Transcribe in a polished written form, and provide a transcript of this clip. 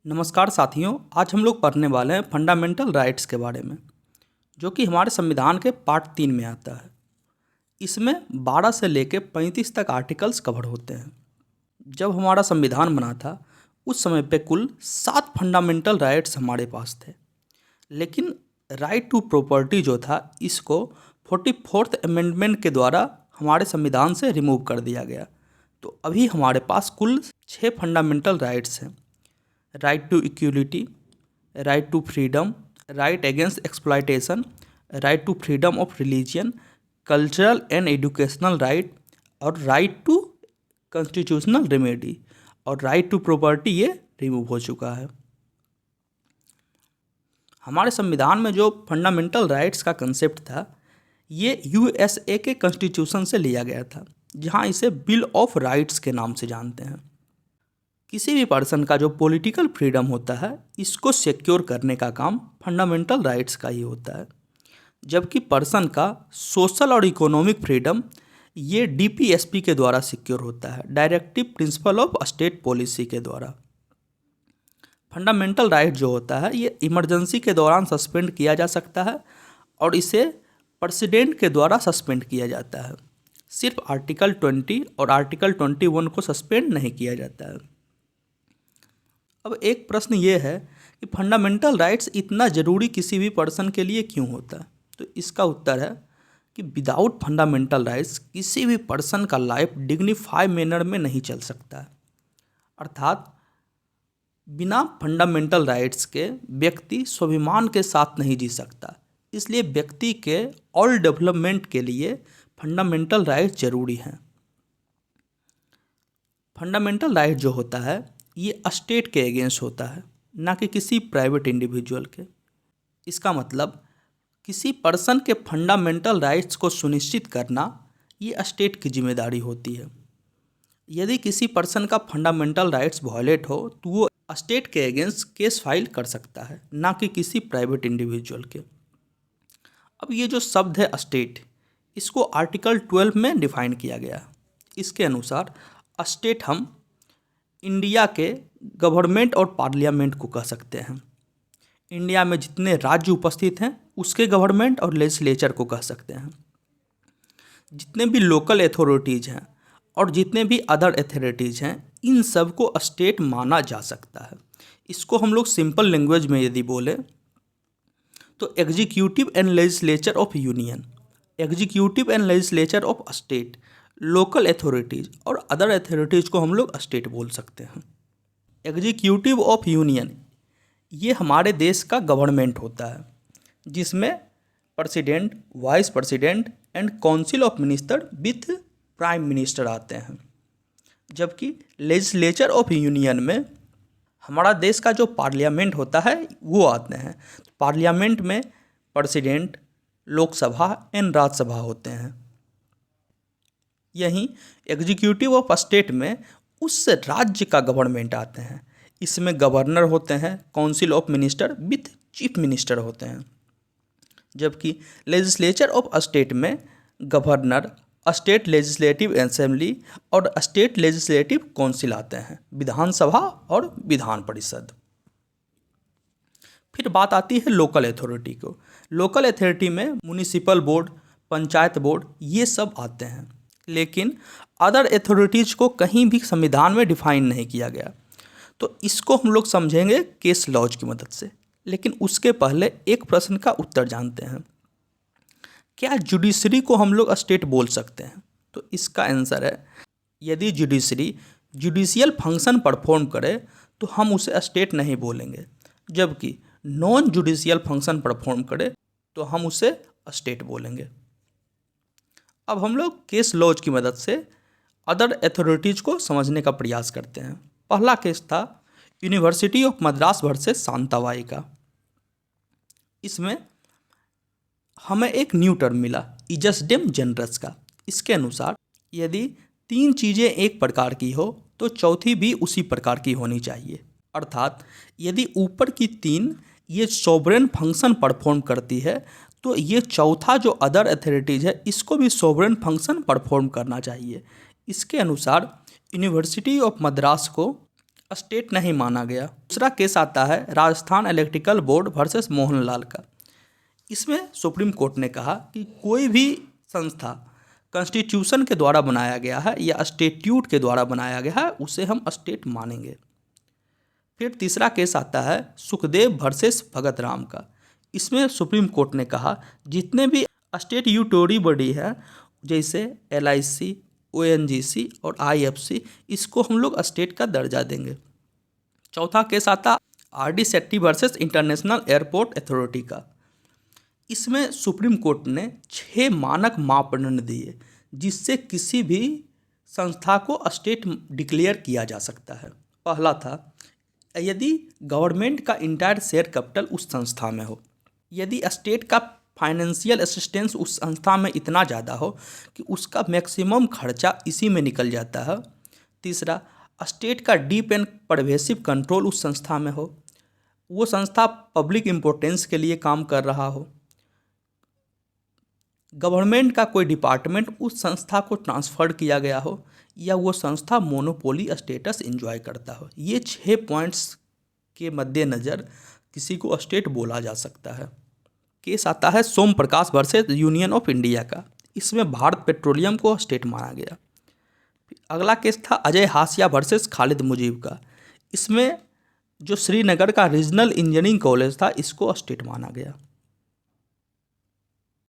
नमस्कार साथियों, आज हम लोग पढ़ने वाले हैं फंडामेंटल राइट्स के बारे में, जो कि हमारे संविधान के पार्ट 3 में आता है। इसमें 12 से लेकर 35 तक आर्टिकल्स कवर होते हैं। जब हमारा संविधान बना था उस समय पे कुल 7 फंडामेंटल राइट्स हमारे पास थे, लेकिन राइट टू प्रॉपर्टी जो था इसको 44th अमेंडमेंट के द्वारा हमारे संविधान से रिमूव कर दिया गया। तो अभी हमारे पास कुल 6 फंडामेंटल राइट्स हैं। Right to equality, right to freedom, right against exploitation, right to freedom of religion, cultural and educational right और राइट टू कॉन्स्टिट्यूशनल रेमेडी और राइट टू प्रॉपर्टी ये रिमूव हो चुका है। हमारे संविधान में जो फंडामेंटल राइट्स का कंसेप्ट था ये यूएसए के कॉन्स्टिट्यूशन से लिया गया था, जहाँ इसे बिल ऑफ राइट्स के नाम से जानते हैं। किसी भी पर्सन का जो पॉलिटिकल फ्रीडम होता है इसको सिक्योर करने का काम फंडामेंटल राइट्स का ही होता है, जबकि पर्सन का सोशल और इकोनॉमिक फ्रीडम ये डीपीएसपी के द्वारा सिक्योर होता है, directive principle of state policy के द्वारा। फंडामेंटल राइट जो होता है ये इमरजेंसी के दौरान सस्पेंड किया जा सकता है और इसे प्रेसिडेंट के द्वारा सस्पेंड किया जाता है। सिर्फ आर्टिकल 20 और आर्टिकल 21 को सस्पेंड नहीं किया जाता है। अब एक प्रश्न ये है कि फंडामेंटल राइट्स इतना ज़रूरी किसी भी पर्सन के लिए क्यों होता है? तो इसका उत्तर है कि विदाउट फंडामेंटल राइट्स किसी भी पर्सन का लाइफ डिग्निफाई मैनर में नहीं चल सकता है। अर्थात बिना फंडामेंटल राइट्स के व्यक्ति स्वाभिमान के साथ नहीं जी सकता। इसलिए व्यक्ति के ऑल डेवलपमेंट के लिए फंडामेंटल राइट्स ज़रूरी हैं। फंडामेंटल राइट जो होता है ये स्टेट के अगेंस्ट होता है, ना कि किसी प्राइवेट इंडिविजुअल के। इसका मतलब किसी पर्सन के फंडामेंटल राइट्स को सुनिश्चित करना ये स्टेट की जिम्मेदारी होती है। यदि किसी पर्सन का फंडामेंटल राइट्स वायलेट हो तो वो स्टेट के अगेंस्ट केस फाइल कर सकता है, ना कि किसी प्राइवेट इंडिविजुअल के। अब ये जो शब्द है स्टेट, इसको आर्टिकल 12 में डिफाइन किया गया है। इसके अनुसार स्टेट हम इंडिया के गवर्नमेंट और पार्लियामेंट को कह सकते हैं। इंडिया में जितने राज्य उपस्थित हैं उसके गवर्नमेंट और लेजिस्लेचर को कह सकते हैं। जितने भी लोकल अथॉरिटीज़ हैं और जितने भी अदर अथॉरिटीज़ हैं इन सब को स्टेट माना जा सकता है। इसको हम लोग सिंपल लैंग्वेज में यदि बोले तो executive and legislature of union, executive and legislature of state, local authorities और अदर अथॉरिटीज़ को हम लोग स्टेट बोल सकते हैं। एग्जीक्यूटिव ऑफ यूनियन ये हमारे देश का गवर्नमेंट होता है, जिसमें president, vice president and council of minister with prime minister आते हैं। जबकि लेजिस्लेचर ऑफ यूनियन में हमारा देश का जो पार्लियामेंट होता है वो आते हैं। पार्लियामेंट में प्रेसिडेंट, लोकसभा एंड राज्यसभा होते हैं। यहीं एग्जीक्यूटिव ऑफ स्टेट में उस राज्य का गवर्नमेंट आते हैं। इसमें गवर्नर होते हैं, council of minister with chief minister होते हैं। जबकि लेजिस्लेचर ऑफ स्टेट में गवर्नर, स्टेट लेजिस्लेटिव असेंबली और स्टेट लेजिस्लेटिव काउंसिल आते हैं, विधानसभा और विधान परिषद। फिर बात आती है लोकल अथॉरिटी को। लोकल अथॉरिटी में म्युनिसिपल बोर्ड, पंचायत बोर्ड ये सब आते हैं, लेकिन अदर अथॉरिटीज़ को कहीं भी संविधान में डिफाइन नहीं किया गया। तो इसको हम लोग समझेंगे केस लॉज की मदद से। लेकिन उसके पहले एक प्रश्न का उत्तर जानते हैं, क्या जुडिशरी को हम लोग स्टेट बोल सकते हैं? तो इसका आंसर है यदि जुडिशरी जुडिशियल फंक्शन परफॉर्म करे तो हम उसे स्टेट नहीं बोलेंगे, जबकि नॉन जुडिशियल फंक्शन परफॉर्म करे तो हम उसे स्टेट बोलेंगे। अब हम लोग केस लॉज की मदद से अदर अथॉरिटीज़ को समझने का प्रयास करते हैं। पहला केस था university of Madras versus Shantabai का। इसमें हमें एक न्यू टर्म मिला, इजस्डेम जनरस का। इसके अनुसार यदि 3 चीज़ें एक प्रकार की हो तो चौथी भी उसी प्रकार की होनी चाहिए। अर्थात यदि ऊपर की 3 ये सॉवरेन फंक्शन परफॉर्म करती है तो ये चौथा जो अदर अथॉरिटीज़ है इसको भी सॉवरेन फंक्शन परफॉर्म करना चाहिए। इसके अनुसार यूनिवर्सिटी ऑफ मद्रास को स्टेट नहीं माना गया। दूसरा केस आता है Rajasthan electrical board versus Mohanlal का। इसमें सुप्रीम कोर्ट ने कहा कि कोई भी संस्था कॉन्स्टिट्यूशन के द्वारा बनाया गया है या स्टेट्यूट के द्वारा बनाया गया है उसे हम स्टेट मानेंगे। फिर तीसरा केस आता है सुखदेव वर्सेस भगत राम का। इसमें सुप्रीम कोर्ट ने कहा जितने भी स्टेट्यूटरी बॉडी है जैसे LIC, ONGC और IFC, इसको हम लोग स्टेट का दर्जा देंगे। चौथा केस आता RD Shetty versus International Airport Authority का। इसमें सुप्रीम कोर्ट ने 6 मानक मापदंड दिए जिससे किसी भी संस्था को स्टेट डिक्लेयर किया जा सकता है। पहला था यदि गवर्नमेंट का इंटायर शेयर कैपिटल उस संस्था में हो, यदि स्टेट का फाइनेंशियल असिस्टेंस उस संस्था में इतना ज़्यादा हो कि उसका मैक्सिमम खर्चा इसी में निकल जाता है। तीसरा, स्टेट का डीप एंड परवेसिव कंट्रोल उस संस्था में हो, वो संस्था पब्लिक इम्पोर्टेंस के लिए काम कर रहा हो, गवर्नमेंट का कोई डिपार्टमेंट उस संस्था को ट्रांसफर किया गया हो, या वो संस्था मोनोपोली स्टेटस एंजॉय करता हो। ये 6 पॉइंट्स के मद्देनज़र किसी को स्टेट बोला जा सकता है। केस आता है सोम प्रकाश वर्सेस यूनियन ऑफ इंडिया का। इसमें भारत पेट्रोलियम को स्टेट माना गया। अगला केस था अजय हाशिया वर्सेस खालिद मुजीब का। इसमें जो श्रीनगर का रीजनल इंजीनियरिंग कॉलेज था इसको स्टेट माना गया।